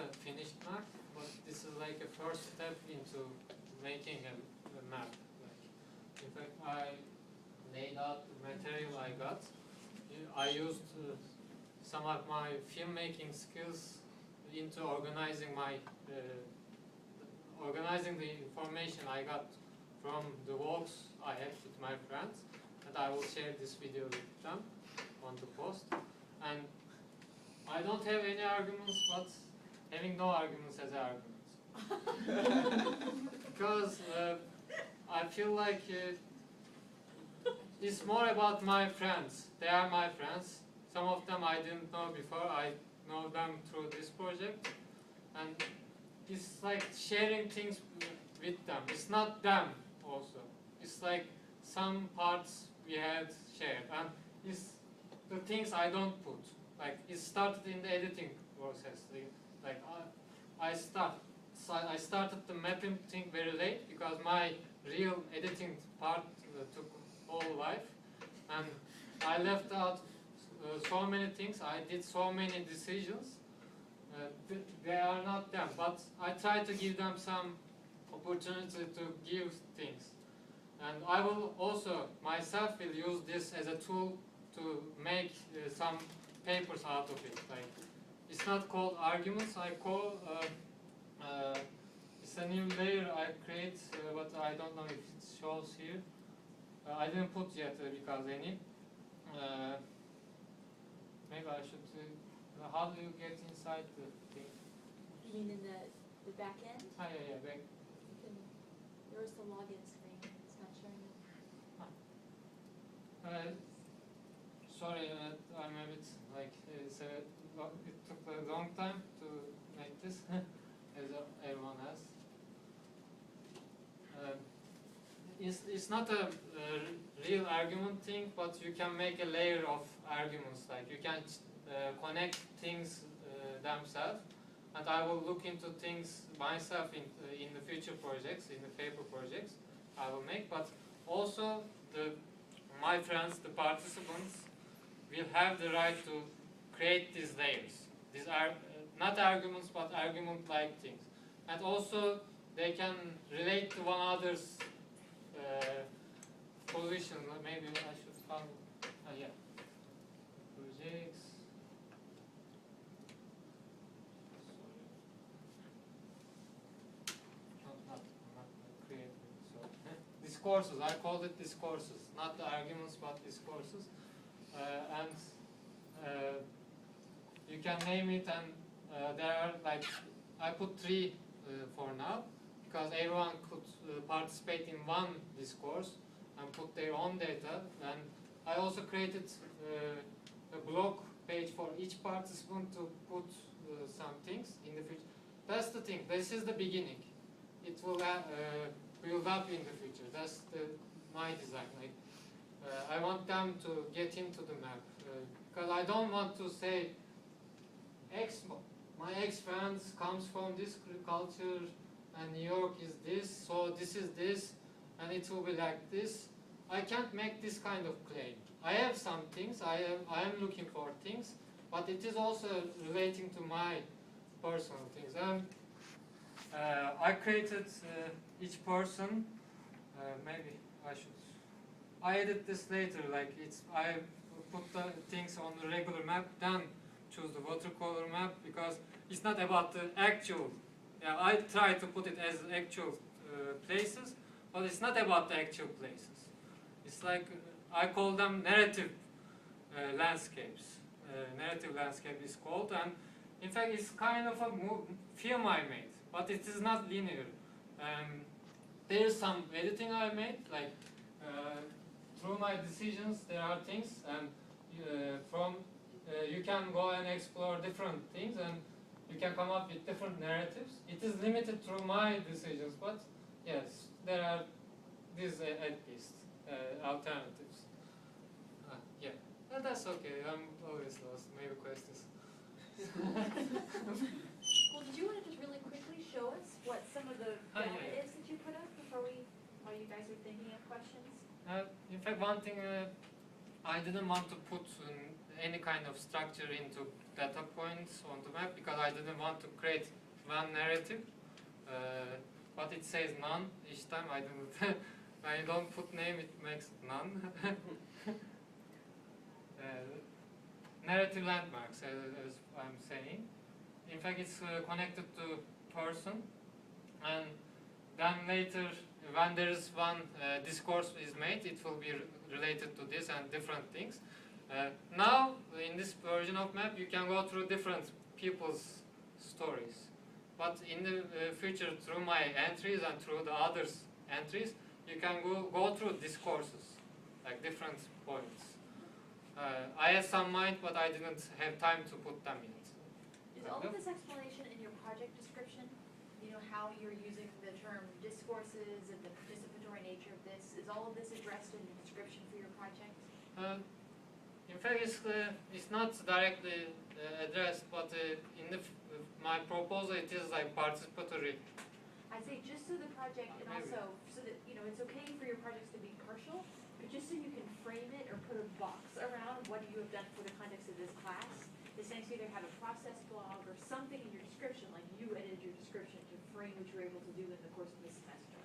a finished map, but this is like a first step into making a map. Like, in fact, I laid out the material I got. I used some of my filmmaking skills into organizing organizing the information I got from the walks I had with my friends, and I will share this video with them on the post. And I don't have any arguments, but having no arguments as arguments. Because I feel like it's more about my friends. They are my friends. Some of them I didn't know before. I know them through this project. And it's like sharing things with them. It's not them also. It's like some parts we had shared. And it's the things I don't put. Like it started in the editing process. Like I started the mapping thing very late because my real editing part took whole life, and I left out so many things. I did so many decisions. They are not them, but I try to give them some opportunity to give things. And I will also myself will use this as a tool to make some papers out of it. Like it's not called arguments. I call it's a new layer I create, but I don't know if it shows here. I didn't put yet because any. Maybe I should. How do you get inside the thing? You mean in the back end? Ah, yeah, back. You can. There's the login screen. It's not showing it. Sorry, I'm a bit like it took a long time to make this, as everyone else. It's not a real argument thing, but you can make a layer of arguments. Like you can connect things themselves, and I will look into things myself in the future projects, in the paper projects I will make. But also my friends, the participants, will have the right to create these layers. These are not arguments, but argument-like things. And also, they can relate to one another's position. Maybe I should follow. Yeah. Projects. Not creating. So discourses. I called it discourses, not the arguments, but discourses. And you can name it, and there are like I put 3 for now because everyone could participate in one discourse and put their own data. And I also created a blog page for each participant to put some things in the future. That's the thing. This is the beginning. It will build up in the future. That's my design. Like, I want them to get into the map because I don't want to say my ex-friends comes from this culture and New York is this, so this is this, and it will be like this. I can't make this kind of claim. I have some things, I am looking for things, but it is also relating to my personal things. And I created each person. Maybe I should. I edit this later. Like I put the things on the regular map, then choose the watercolor map because it's not about the actual. Yeah, I try to put it as actual places, but it's not about the actual places. It's like I call them narrative landscapes. Narrative landscape is called, and in fact, it's kind of a film I made, but it is not linear. There is some editing I made, like through my decisions, there are things, and you can go and explore different things, and you can come up with different narratives. It is limited through my decisions, but yes, there are these at least alternatives. Yeah, but that's okay. I'm always lost. Maybe questions. Well, did you want to just really quickly show us what some of the data is that you put up while you guys are thinking of questions? In fact, one thing I didn't want to put any kind of structure into data points on the map because I didn't want to create one narrative. But it says none each time. I didn't. I don't put name. It makes none. Narrative landmarks, as I'm saying. In fact, it's connected to person, and then later, when there is one discourse is made, it will be related to this and different things. Now, in this version of map, you can go through different people's stories. But in the future, through my entries and through the others' entries, you can go through discourses, like different points. I had some mind, but I didn't have time to put them yet. Is all of this explanation in your project description? You know, how you're using the term discourses and the participatory nature of this? Is all of this addressed in the description for your project? In fact, it's not directly addressed, but in my proposal, it is like participatory. I'd say just so the project, and Maybe. also so that, you know, it's okay for your projects to be partial, but just so you can frame it or put a box around what you have done for the context of this class, is saying to either have a process blog or something in your description, like you edited your description to frame what you were able to do in the course of this semester.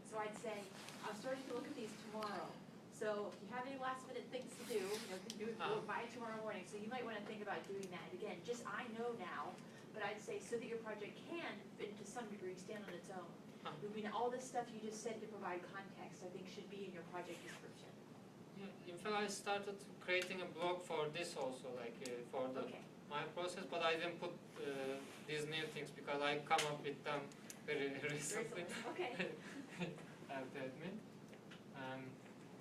So I'd say, I'm starting to look at these tomorrow. So if you have any last minute things to do, you know, can do it by tomorrow morning. So you might want to think about doing that. Again, just I know now, but I'd say so that your project can, to some degree, stand on its own. I mean, all this stuff you just said to provide context, I think should be in your project description. Yeah, in fact, I started creating a blog for this also, like for the my process, but I didn't put these new things because I come up with them very recently. Okay. I have to admit.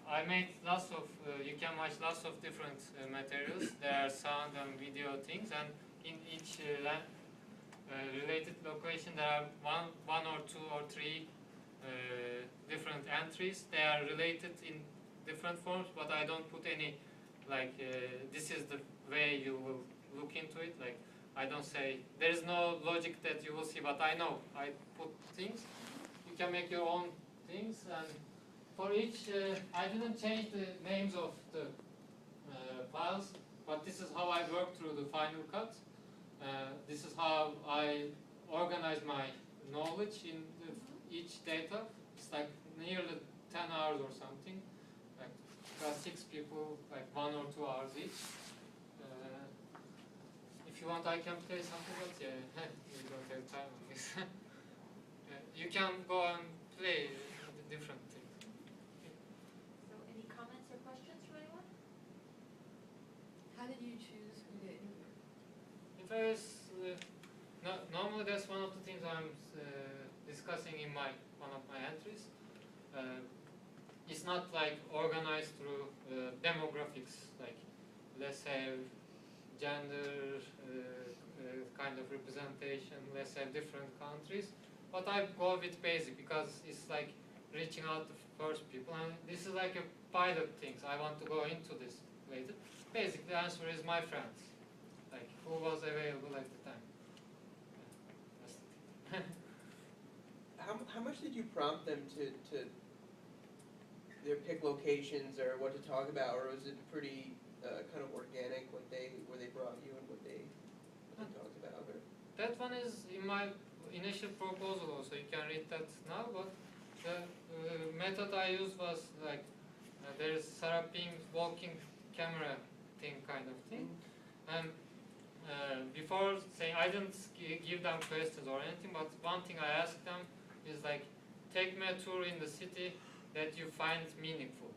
I made lots of, you can watch lots of different materials. There are sound and video things, and in each related location there are one or two or three different entries. They are related in different forms, but I don't put any, like, this is the way you will look into it. Like, I don't say, there is no logic that you will see, but I know. I put things. You can make your own things, and for each, I didn't change the names of the files, but this is how I work through the Final Cut. This is how I organize my knowledge in each data. It's like nearly 10 hours or something. Like, got 6 people, like 1 or 2 hours each. If you want, I can play something else. Yeah, we don't have time on this. You can go and play the different things. So any comments or questions from anyone? How did you choose who to interview? In fact, normally that's one of the things I'm discussing in one of my entries. It's not like organized through demographics, like let's have gender kind of representation, let's have different countries. But I go with basic because it's like reaching out to first people, and this is like a pilot thing. So I want to go into this later. Basic, the answer is my friends, like who was available at the time. Yeah, How much did you prompt them to either pick locations or what to talk about, or was it pretty kind of organic what where they brought you and what they talked about? Or? That one is in my initial proposal also. You can read that now, but the method I used was like there is Sarah Ping's walking camera thing kind of thing. And before saying, I didn't give them questions or anything, but one thing I asked them is like, take me a tour in the city that you find meaningful.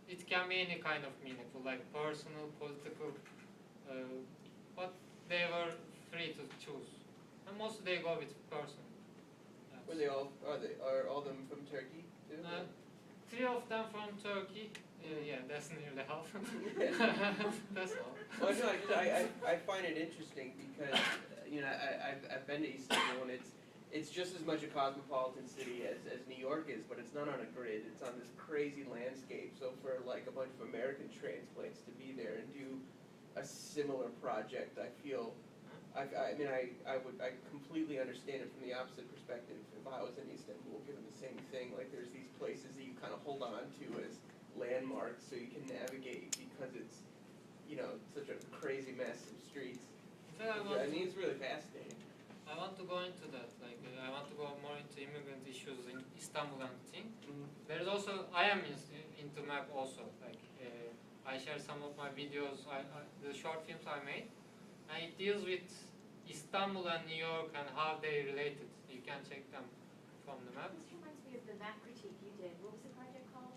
It can be any kind of meaningful, like personal, political, but they were free to choose. And mostly they go with personal. Yes. Were they all are all of them from Turkey too? 3 of them from Turkey. Yeah, that's nearly half. That's all. Well, no, I find it interesting because you know I've been to Istanbul and it's just as much a cosmopolitan city as New York is, but it's not on a grid. It's on this crazy landscape. So for like a bunch of American transplants to be there and do a similar project, I feel. I completely understand it from the opposite perspective. If I was in Istanbul, given the same thing, like there's these places that you kind of hold on to as landmarks so you can navigate because it's such a crazy mess of streets. In fact, I mean, it's really fascinating. I want to go into that. Like, I want to go more into immigrant issues in Istanbul and thing. There is also, I am into map also. Like, I share some of my videos, the short films I made, and it deals with Istanbul and New York and how they related. You can check them from the map. This reminds me of the map critique you did. What was the project called?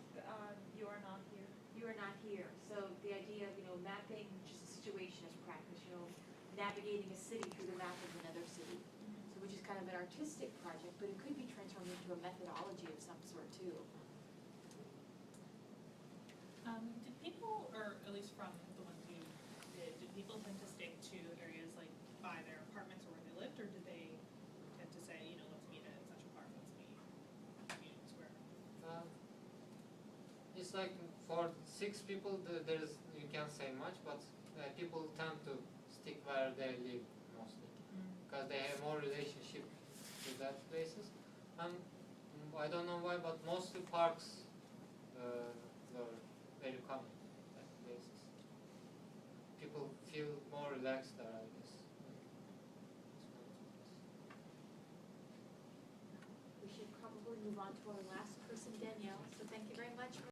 You are not here. You are not here. So the idea of, mapping just a situation as practice, navigating a city through the map of another city. So which is kind of an artistic project, but it could be transformed into a methodology of some sort too. Did people, or at least from the ones you did people tend to stick to areas like by their apartments or where they lived, or did they tend to say, let's meet at Central Park, let's meet Union Square? It's like for 6 people, you can't say much, but people tend to stick where they live mostly, because they have more relationship with that places. And I don't know why, but mostly parks were very common like places. People feel more relaxed there, I guess. We should probably move on to our last person, Danielle. So thank you very much.